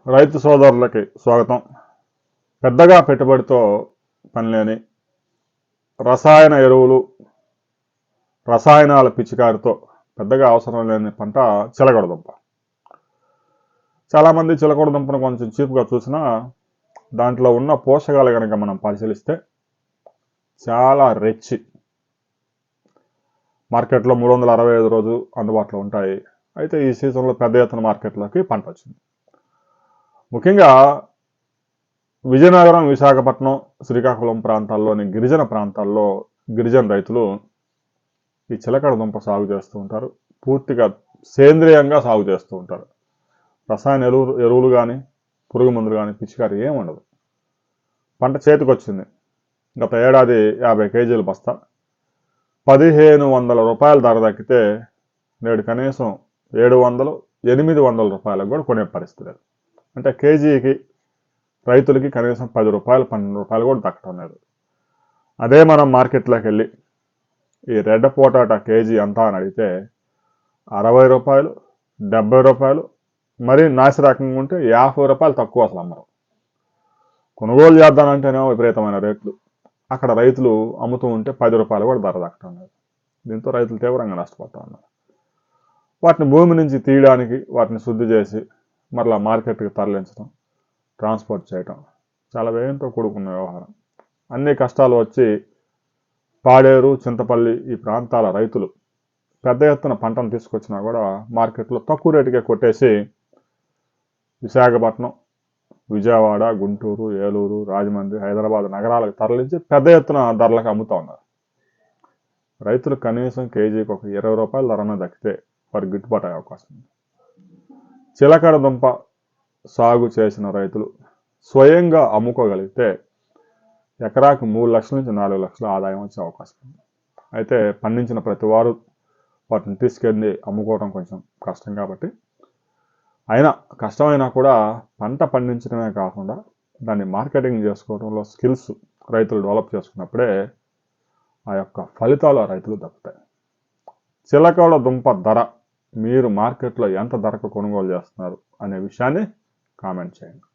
రైతు సోదరులకి స్వాగతం. పెద్దగా పెట్టుబడితో పనిలేని రసాయన ఎరువులు, రసాయనాల పిచికారితో పెద్దగా అవసరం లేని పంట చిలకడ దుంప. చాలామంది చిలకడ దుంపను కొంచెం చీప్గా చూసినా దాంట్లో ఉన్న పోషకాలు కనుక మనం పరిశీలిస్తే చాలా రిచ్. మార్కెట్లో 365 రోజులు అందుబాటులో ఉంటాయి. అయితే ఈ సీజన్లో పెద్ద ఎత్తున మార్కెట్లోకి పంట వచ్చింది. ముఖ్యంగా విజయనగరం, విశాఖపట్నం, శ్రీకాకుళం ప్రాంతాల్లోని గిరిజన ప్రాంతాల్లో గిరిజన రైతులు ఈ చిలకడ దుంప సాగు చేస్తూ ఉంటారు. పూర్తిగా సేంద్రియంగా సాగు చేస్తూ ఉంటారు. రసాయన ఎరువులు కానీ పురుగు మందులు కానీ పిచికారి ఏమి ఉండదు. పంట చేతికి వచ్చింది. గత ఏడాది 50 కేజీల బస్తా 1500 రూపాయల ధర దక్కితే నేడు కనీసం 700, 800 రూపాయలకు కూడా కొనే పరిస్థితి లేదు. అంటే కేజీకి రైతులకి కనీసం 10 రూపాయలు, 12 రూపాయలు కూడా దక్కడం లేదు. అదే మనం మార్కెట్లోకి వెళ్ళి ఈ రెడ్ పొటాటా కేజీ ఎంత అని అడిగితే 60 రూపాయలు, 70 రూపాయలు, మరీ నాసి రకంగా ఉంటే 50 రూపాయలు తక్కువ అసలు అమ్మరు. కొనుగోలు చేద్దానంటేనేమో విపరీతమైన రేట్లు. అక్కడ రైతులు అమ్ముతూ ఉంటే 10 రూపాయలు కూడా ధర దక్కడం లేదు. దీంతో రైతులు తీవ్రంగా నష్టపోతూ ఉన్నారు. వాటిని భూమి నుంచి తీయడానికి, వాటిని శుద్ధి చేసి మరలా మార్కెట్కి తరలించడం, ట్రాన్స్పోర్ట్ చేయటం చాలా వ్యయంతో కూడుకున్న వ్యవహారం. అన్ని కష్టాలు వచ్చి పాడేరు, చింతపల్లి ఈ ప్రాంతాల రైతులు పెద్ద ఎత్తున పంటను తీసుకొచ్చినా కూడా మార్కెట్లో తక్కువ రేటుకే కొట్టేసి విశాఖపట్నం, విజయవాడ, గుంటూరు, ఏలూరు, రాజమండ్రి, హైదరాబాద్ నగరాలకు తరలించి పెద్ద ఎత్తున ధరలకు అమ్ముతూ ఉన్నారు. రైతులు కనీసం కేజీకి ఒక 20 రూపాయల ధరన దక్కితే వారికి గిట్టుబాటు అయ్యే అవకాశం ఉంది. చిలకడ దుంప సాగు చేసిన రైతులు స్వయంగా అమ్ముకోగలిగితే ఎకరాకు 3 లక్షల నుంచి 4 లక్షల ఆదాయం వచ్చే అవకాశం ఉంది. అయితే పండించిన ప్రతి వారు వాటిని తీసుకెళ్ళి అమ్ముకోవడం కొంచెం కష్టం కాబట్టి, అయినా కష్టమైనా కూడా పంట పండించడమే కాకుండా దాన్ని మార్కెటింగ్ చేసుకోవడంలో స్కిల్స్ రైతులు డెవలప్ చేసుకున్నప్పుడే ఆ యొక్క ఫలితాలు ఆ రైతులు దక్కుతాయి. చిలకడ దుంప ధర మీరు మార్కెట్లో ఎంత ధరకు కొనుగోలు చేస్తున్నారు అనే విషయాన్ని కామెంట్ చేయండి.